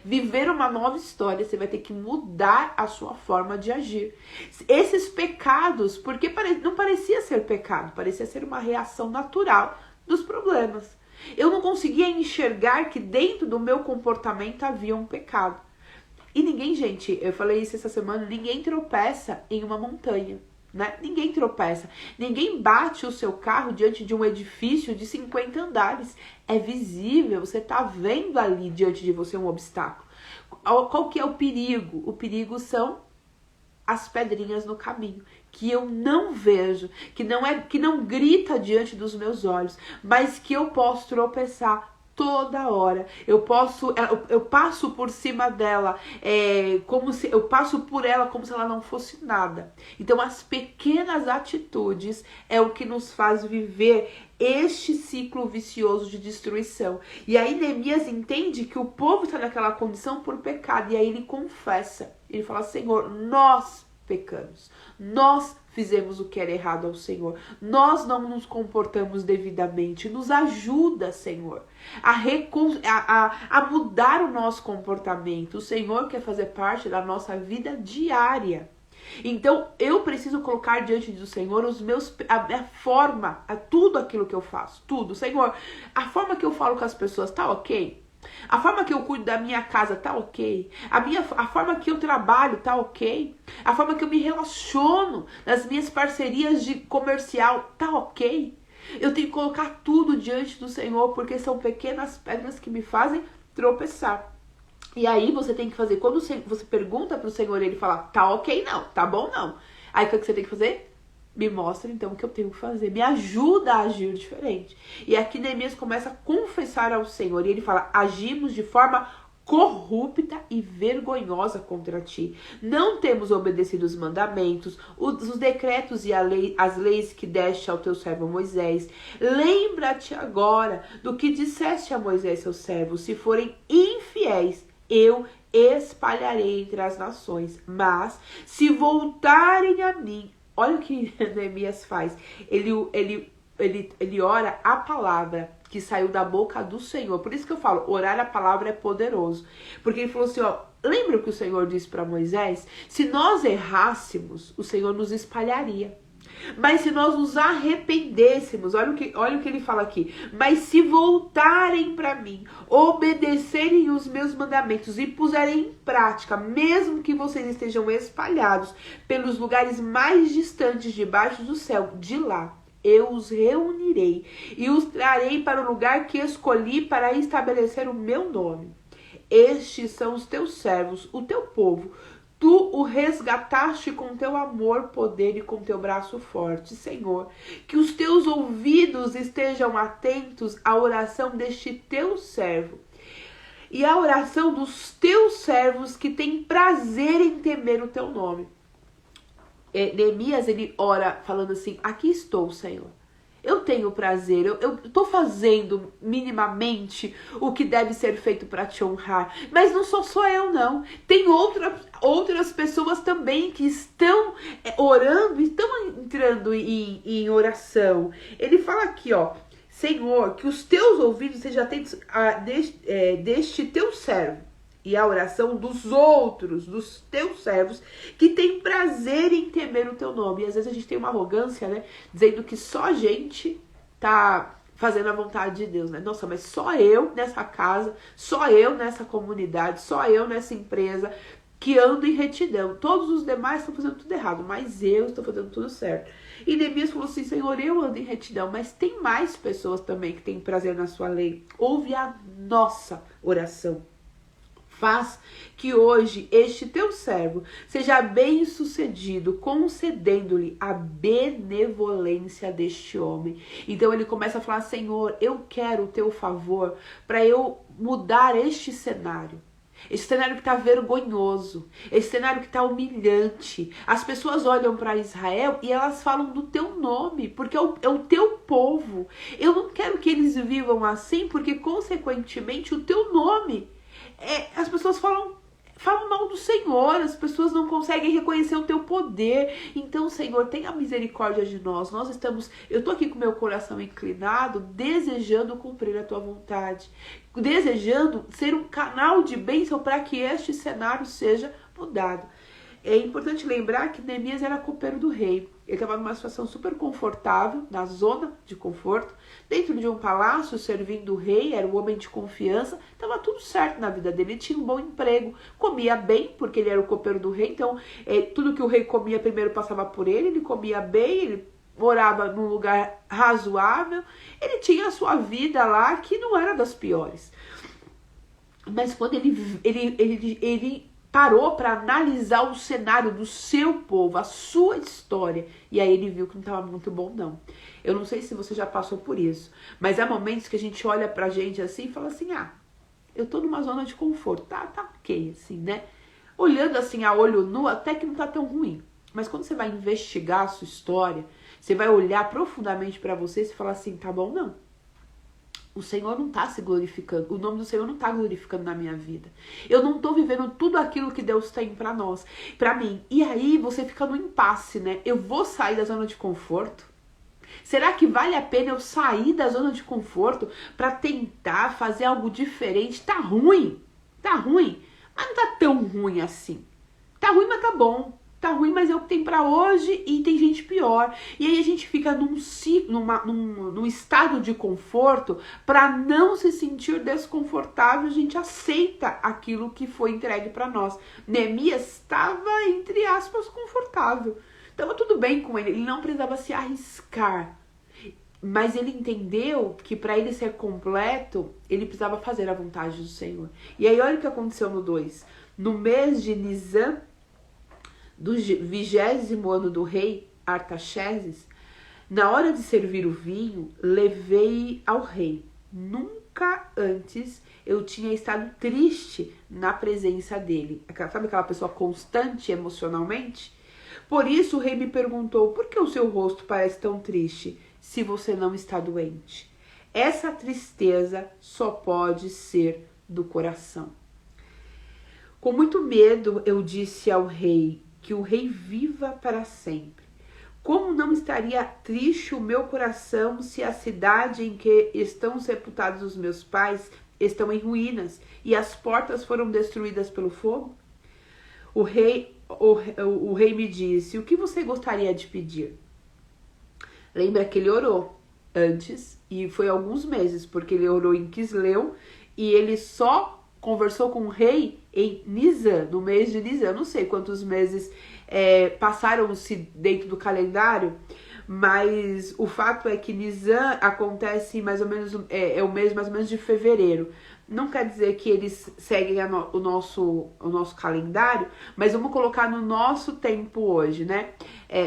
viver uma nova história, você vai ter que mudar a sua forma de agir. Esses pecados, porque não parecia ser pecado, parecia ser uma reação natural dos problemas. Eu não conseguia enxergar que dentro do meu comportamento havia um pecado. E ninguém, gente, eu falei isso essa semana, ninguém tropeça em uma montanha, né? Ninguém tropeça. Ninguém bate o seu carro diante de um edifício de 50 andares. É visível, você tá vendo ali diante de você um obstáculo. Qual que é o perigo? O perigo são as pedrinhas no caminho, que eu não vejo, que não grita diante dos meus olhos, mas que eu posso tropeçar toda hora. Eu passo por cima dela, eu passo por ela como se ela não fosse nada. Então as pequenas atitudes é o que nos faz viver este ciclo vicioso de destruição. E aí Neemias entende que o povo está naquela condição por pecado, e aí ele confessa, ele fala, Senhor, nós pecamos, nós fizemos o que era errado ao Senhor, nós não nos comportamos devidamente, nos ajuda, Senhor, a mudar o nosso comportamento. O Senhor quer fazer parte da nossa vida diária. Então eu preciso colocar diante do Senhor a minha forma, tudo aquilo que eu faço, tudo. Senhor, a forma que eu falo com as pessoas tá ok? A forma que eu cuido da minha casa tá ok? A forma que eu trabalho tá ok? A forma que eu me relaciono nas minhas parcerias de comercial tá ok? Eu tenho que colocar tudo diante do Senhor, porque são pequenas pedras que me fazem tropeçar. E aí você tem que fazer, quando você pergunta pro Senhor, ele fala, tá ok não, tá bom não. Aí o que você tem que fazer? Me mostra então o que eu tenho que fazer, me ajuda a agir diferente. E aqui Neemias começa a confessar ao Senhor, e ele fala, agimos de forma corrupta e vergonhosa contra ti. Não temos obedecido os mandamentos, os decretos e as leis que deste ao teu servo Moisés. Lembra-te agora do que disseste a Moisés, seu servo. Se forem infiéis, eu espalharei entre as nações. Mas se voltarem a mim, olha o que Neemias faz. Ele ora a palavra que saiu da boca do Senhor. Por isso que eu falo, orar a palavra é poderoso. Porque ele falou assim, ó, lembra o que o Senhor disse para Moisés? Se nós errássemos, o Senhor nos espalharia. Mas se nós nos arrependêssemos, olha o que ele fala aqui. Mas se voltarem para mim, obedecerem os meus mandamentos e puserem em prática, mesmo que vocês estejam espalhados pelos lugares mais distantes debaixo do céu, de lá eu os reunirei e os trarei para o lugar que escolhi para estabelecer o meu nome. Estes são os teus servos, o teu povo. Tu o resgataste com teu amor, poder e com teu braço forte, Senhor. Que os teus ouvidos estejam atentos à oração deste teu servo e à oração dos teus servos que têm prazer em temer o teu nome. Neemias, ele ora falando assim, aqui estou, Senhor. Eu tenho prazer, eu estou fazendo minimamente o que deve ser feito para te honrar. Mas não sou só eu, não. Tem outras pessoas também que estão orando, estão entrando em oração. Ele fala aqui, ó, Senhor, que os teus ouvidos sejam atentos deste teu servo. E a oração dos outros, dos teus servos, que tem prazer em temer o teu nome. E às vezes a gente tem uma arrogância, né? Dizendo que só a gente tá fazendo a vontade de Deus, né? Nossa, mas só eu nessa casa, só eu nessa comunidade, só eu nessa empresa que ando em retidão. Todos os demais estão fazendo tudo errado, mas eu estou fazendo tudo certo. E Neemias falou assim, Senhor, eu ando em retidão, mas tem mais pessoas também que têm prazer na sua lei. Ouve a nossa oração. Faz que hoje este teu servo seja bem sucedido, concedendo-lhe a benevolência deste homem. Então ele começa a falar, Senhor, eu quero o teu favor para eu mudar este cenário. Esse cenário que está vergonhoso, esse cenário que está humilhante. As pessoas olham para Israel e elas falam do teu nome, porque é o teu povo. Eu não quero que eles vivam assim, porque consequentemente o teu nome... as pessoas falam mal do Senhor, as pessoas não conseguem reconhecer o teu poder. Então, Senhor, tenha misericórdia de nós. Eu tô aqui com meu coração inclinado, desejando cumprir a tua vontade, desejando ser um canal de bênção para que este cenário seja mudado. É importante lembrar que Neemias era copeiro do rei. Ele estava numa situação super confortável, na zona de conforto, dentro de um palácio, servindo o rei, era um homem de confiança, estava tudo certo na vida dele, ele tinha um bom emprego, comia bem, porque ele era o copeiro do rei, então tudo que o rei comia primeiro passava por ele comia bem, ele morava num lugar razoável, ele tinha a sua vida lá, que não era das piores. Mas quando ele parou para analisar o cenário do seu povo, a sua história, e aí ele viu que não estava muito bom, não. Eu não sei se você já passou por isso, mas há momentos que a gente olha pra gente assim e fala assim, eu tô numa zona de conforto, tá ok, assim, né? Olhando assim a olho nu, até que não tá tão ruim. Mas quando você vai investigar a sua história, você vai olhar profundamente pra você e falar assim, tá bom, não. O Senhor não está se glorificando, o nome do Senhor não está glorificando na minha vida. Eu não estou vivendo tudo aquilo que Deus tem para nós, para mim. E aí você fica no impasse, né? Eu vou sair da zona de conforto? Será que vale a pena eu sair da zona de conforto para tentar fazer algo diferente? Tá ruim, mas não tá tão ruim assim. Tá ruim, mas tá bom. Tá ruim, mas é o que tem pra hoje e tem gente pior. E aí a gente fica num estado de conforto pra não se sentir desconfortável. A gente aceita aquilo que foi entregue pra nós. Neemias estava, entre aspas, confortável. Tava tudo bem com ele. Ele não precisava se arriscar. Mas ele entendeu que para ele ser completo, ele precisava fazer a vontade do Senhor. E aí olha o que aconteceu no 2. No mês de Nisan, do 20º ano do rei Artaxerxes, na hora de servir o vinho, levei ao rei. Nunca antes eu tinha estado triste na presença dele. Sabe aquela pessoa constante emocionalmente? Por isso o rei me perguntou, por que o seu rosto parece tão triste se você não está doente? Essa tristeza só pode ser do coração. Com muito medo eu disse ao rei, que o rei viva para sempre. Como não estaria triste o meu coração se a cidade em que estão sepultados os meus pais estão em ruínas e as portas foram destruídas pelo fogo? O rei me disse, o que você gostaria de pedir? Lembra que ele orou antes, e foi alguns meses, porque ele orou em Quisleu, e ele só conversou com o rei em Nisan, no mês de Nisan. Eu não sei quantos meses passaram-se dentro do calendário, mas o fato é que Nisan acontece mais ou menos, é o mês mais ou menos de fevereiro. Não quer dizer que eles seguem o nosso calendário, mas vamos colocar no nosso tempo hoje, né?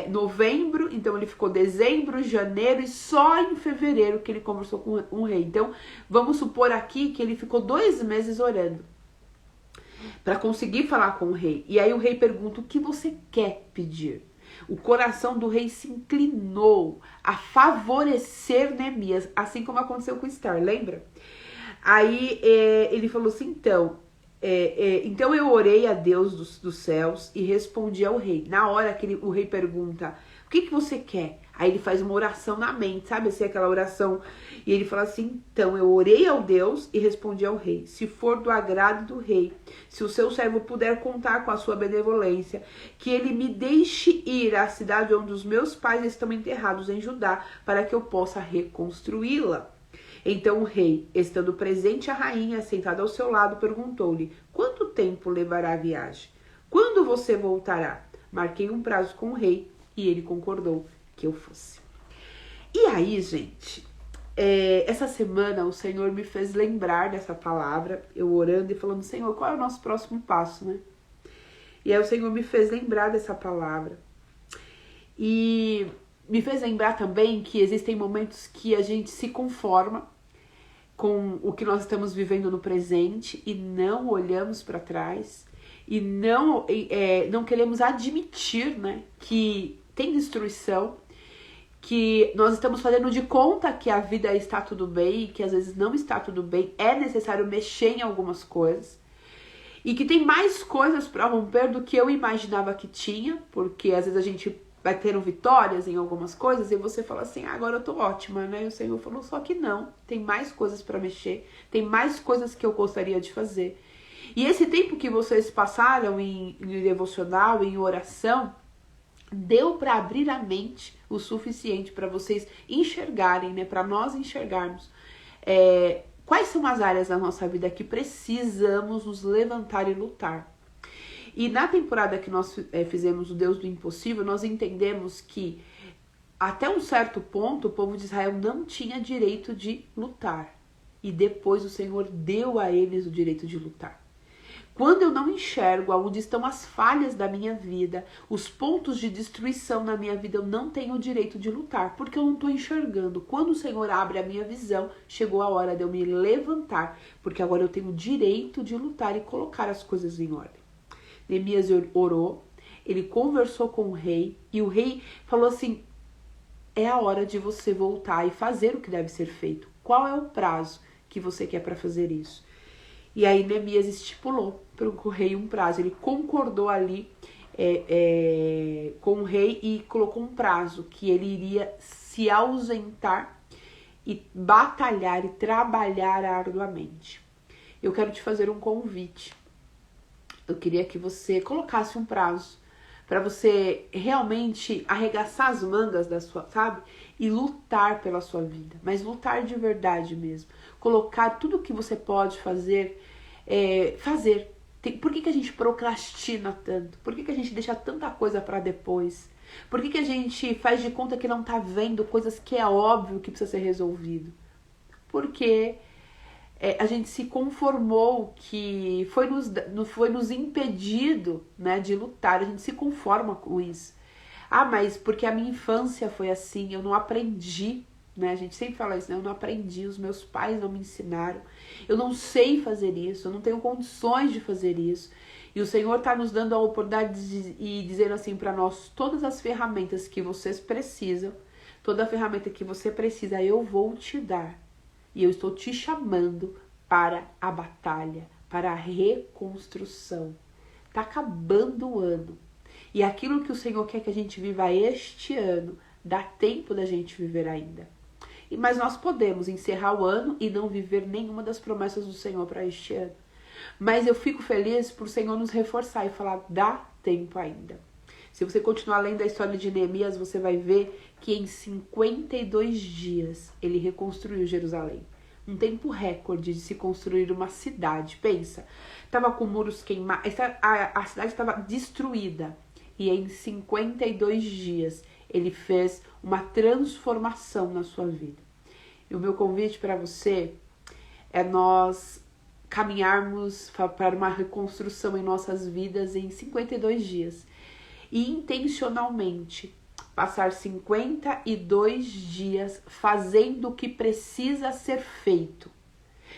Novembro, então ele ficou dezembro, janeiro e só em fevereiro que ele conversou com o rei. Então vamos supor aqui que ele ficou 2 meses orando para conseguir falar com o rei. E aí o rei pergunta, o que você quer pedir? O coração do rei se inclinou a favorecer Neemias, assim como aconteceu com Esther, lembra? Aí ele falou assim, então eu orei a Deus dos céus e respondi ao rei. Na hora que o rei pergunta, o que você quer? Aí ele faz uma oração na mente, sabe assim, aquela oração. E ele fala assim, então eu orei ao Deus e respondi ao rei. Se for do agrado do rei, se o seu servo puder contar com a sua benevolência, que ele me deixe ir à cidade onde os meus pais estão enterrados em Judá, para que eu possa reconstruí-la. Então o rei, estando presente a rainha, sentada ao seu lado, perguntou-lhe, quanto tempo levará a viagem? Quando você voltará? Marquei um prazo com o rei e ele concordou que eu fosse. E aí, gente, essa semana o Senhor me fez lembrar dessa palavra, eu orando e falando, Senhor, qual é o nosso próximo passo, né? E aí o Senhor me fez lembrar dessa palavra. E me fez lembrar também que existem momentos que a gente se conforma com o que nós estamos vivendo no presente e não olhamos para trás e não queremos admitir, né, que tem destruição, que nós estamos fazendo de conta que a vida está tudo bem e que às vezes não está tudo bem, é necessário mexer em algumas coisas e que tem mais coisas para romper do que eu imaginava que tinha, porque às vezes a gente vai tendo vitórias em algumas coisas e você fala assim, agora eu tô ótima, né? E o Senhor falou, só que não, tem mais coisas para mexer, tem mais coisas que eu gostaria de fazer. E esse tempo que vocês passaram em devocional, em oração, deu para abrir a mente o suficiente para vocês enxergarem, né? Para nós enxergarmos quais são as áreas da nossa vida que precisamos nos levantar e lutar. E na temporada que nós fizemos o Deus do Impossível, nós entendemos que até um certo ponto o povo de Israel não tinha direito de lutar. E depois o Senhor deu a eles o direito de lutar. Quando eu não enxergo aonde estão as falhas da minha vida, os pontos de destruição na minha vida, eu não tenho o direito de lutar, porque eu não estou enxergando. Quando o Senhor abre a minha visão, chegou a hora de eu me levantar, porque agora eu tenho o direito de lutar e colocar as coisas em ordem. Neemias orou, ele conversou com o rei e o rei falou assim, é a hora de você voltar e fazer o que deve ser feito. Qual é o prazo que você quer para fazer isso? E aí Neemias estipulou para o rei um prazo, ele concordou ali com o rei e colocou um prazo que ele iria se ausentar e batalhar e trabalhar arduamente. Eu quero te fazer um convite. Eu queria que você colocasse um prazo para você realmente arregaçar as mangas da sua, sabe? E lutar pela sua vida, mas lutar de verdade mesmo. Colocar tudo o que você pode fazer, fazer. Por que a gente procrastina tanto? Por que a gente deixa tanta coisa para depois? Por que a gente faz de conta que não tá vendo coisas que é óbvio que precisa ser resolvido? Porque a gente se conformou que foi nos impedido, né, de lutar. A gente se conforma com isso. Ah, mas porque a minha infância foi assim, eu não aprendi, né? A gente sempre fala isso, né? Eu não aprendi, os meus pais não me ensinaram. Eu não sei fazer isso, eu não tenho condições de fazer isso. E o Senhor está nos dando a oportunidade e dizendo assim para nós, todas as ferramentas que vocês precisam, toda a ferramenta que você precisa, eu vou te dar. E eu estou te chamando para a batalha, para a reconstrução. Está acabando o ano. E aquilo que o Senhor quer que a gente viva este ano, dá tempo da gente viver ainda. Mas nós podemos encerrar o ano e não viver nenhuma das promessas do Senhor para este ano. Mas eu fico feliz por o Senhor nos reforçar e falar, dá tempo ainda. Se você continuar lendo a história de Neemias, você vai ver que em 52 dias ele reconstruiu Jerusalém. Um tempo recorde de se construir uma cidade. Pensa, estava com muros queimados, a cidade estava destruída. E em 52 dias ele fez uma transformação na sua vida. E o meu convite para você é nós caminharmos para uma reconstrução em nossas vidas em 52 dias. E intencionalmente passar 52 dias fazendo o que precisa ser feito.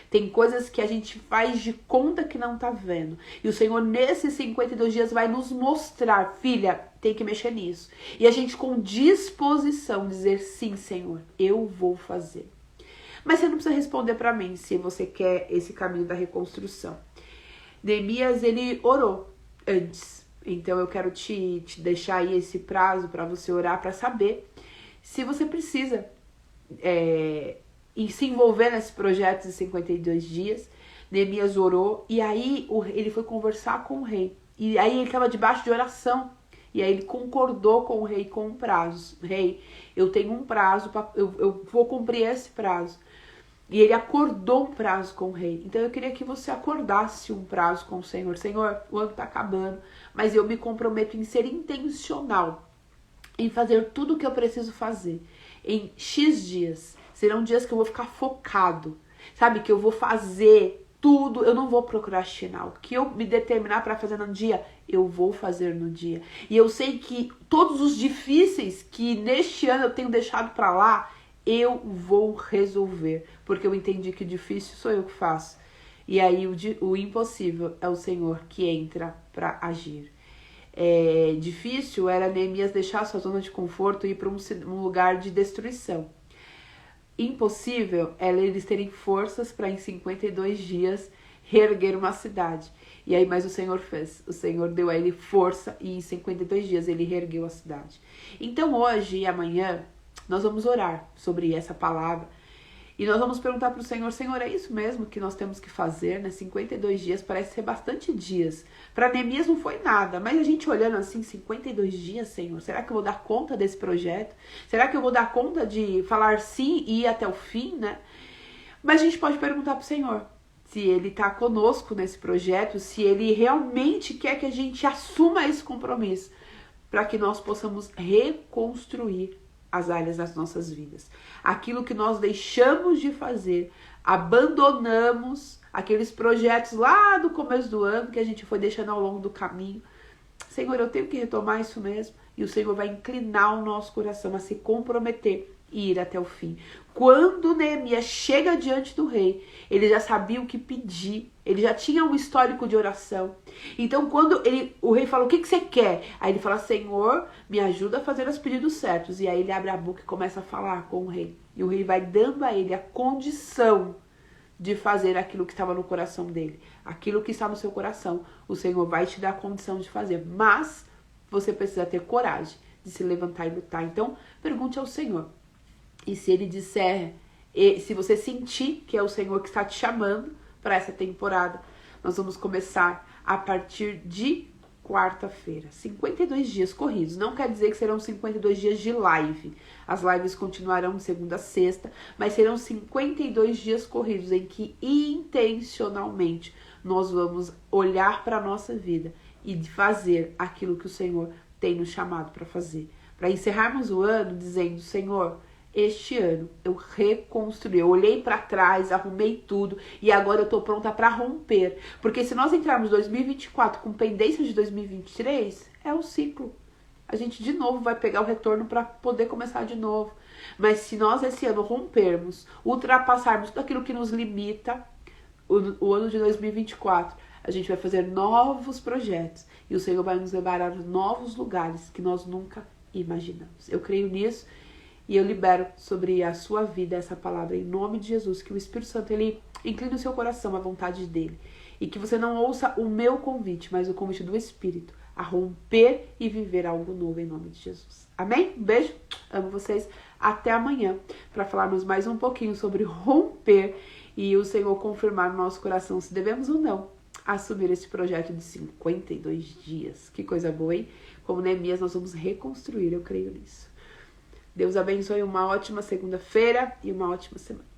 Tem coisas que a gente faz de conta que não tá vendo. E o Senhor, nesses 52 dias, vai nos mostrar, filha, tem que mexer nisso. E a gente, com disposição, dizer, sim, Senhor, eu vou fazer. Mas você não precisa responder para mim se você quer esse caminho da reconstrução. Neemias, ele orou antes. Então eu quero te deixar aí esse prazo para você orar, para saber se você precisa se envolver nesse projeto de 52 dias. Neemias orou e aí ele foi conversar com o rei. E aí ele estava debaixo de oração. E aí ele concordou com o rei com um prazo. Rei, eu tenho um prazo, eu vou cumprir esse prazo. E ele acordou um prazo com o rei. Então eu queria que você acordasse um prazo com o Senhor. Senhor, o ano está acabando, mas eu me comprometo em ser intencional, em fazer tudo o que eu preciso fazer. Em X dias, serão dias que eu vou ficar focado, sabe? Que eu vou fazer tudo, eu não vou procrastinar. O que eu me determinar para fazer no dia, eu vou fazer no dia. E eu sei que todos os difíceis que neste ano eu tenho deixado para lá, eu vou resolver, porque eu entendi que o difícil sou eu que faço. E aí o impossível é o Senhor que entra para agir. Difícil era Neemias deixar sua zona de conforto e ir para um lugar de destruição. Impossível era eles terem forças para em 52 dias reerguer uma cidade. E aí, mas o Senhor fez. O Senhor deu a ele força e em 52 dias ele reergueu a cidade. Então hoje e amanhã nós vamos orar sobre essa palavra e nós vamos perguntar para o Senhor, Senhor, é isso mesmo que nós temos que fazer, né? 52 dias parece ser bastante dias. Para Neemias não foi nada, mas a gente olhando assim, 52 dias, Senhor, será que eu vou dar conta desse projeto? Será que eu vou dar conta de falar sim e ir até o fim, né? Mas a gente pode perguntar para o Senhor se Ele está conosco nesse projeto, se Ele realmente quer que a gente assuma esse compromisso para que nós possamos reconstruir as áreas das nossas vidas. Aquilo que nós deixamos de fazer, abandonamos aqueles projetos lá do começo do ano que a gente foi deixando ao longo do caminho. Senhor, eu tenho que retomar isso mesmo. E o Senhor vai inclinar o nosso coração a se comprometer e ir até o fim. Quando Neemias chega diante do rei, ele já sabia o que pedir, ele já tinha um histórico de oração. Então quando o rei fala, o que você quer? Aí ele fala, Senhor, me ajuda a fazer os pedidos certos. E aí ele abre a boca e começa a falar com o rei. E o rei vai dando a ele a condição de fazer aquilo que estava no coração dele. Aquilo que está no seu coração, o Senhor vai te dar a condição de fazer. Mas você precisa ter coragem de se levantar e lutar. Então pergunte ao Senhor. E se ele disser, se você sentir que é o Senhor que está te chamando para essa temporada, nós vamos começar a partir de quarta-feira. 52 dias corridos. Não quer dizer que serão 52 dias de live. As lives continuarão de segunda a sexta, mas serão 52 dias corridos em que intencionalmente nós vamos olhar para a nossa vida e fazer aquilo que o Senhor tem nos chamado para fazer. para encerrarmos o ano dizendo, Senhor, este ano eu reconstruí, eu olhei para trás, arrumei tudo e agora eu tô pronta para romper. Porque se nós entrarmos em 2024 com pendência de 2023, é o ciclo. A gente de novo vai pegar o retorno para poder começar de novo. Mas se nós esse ano rompermos, ultrapassarmos tudo aquilo que nos limita, o ano de 2024, a gente vai fazer novos projetos. E o Senhor vai nos levar a novos lugares que nós nunca imaginamos. Eu creio nisso e eu libero sobre a sua vida essa palavra em nome de Jesus. Que o Espírito Santo, ele incline o seu coração à vontade dele. E que você não ouça o meu convite, mas o convite do Espírito a romper e viver algo novo em nome de Jesus. Amém? Um beijo, amo vocês. Até amanhã para falarmos mais um pouquinho sobre romper e o Senhor confirmar no nosso coração se devemos ou não assumir esse projeto de 52 dias. Que coisa boa, hein? Como Neemias, nós vamos reconstruir, eu creio nisso. Deus abençoe, uma ótima segunda-feira e uma ótima semana.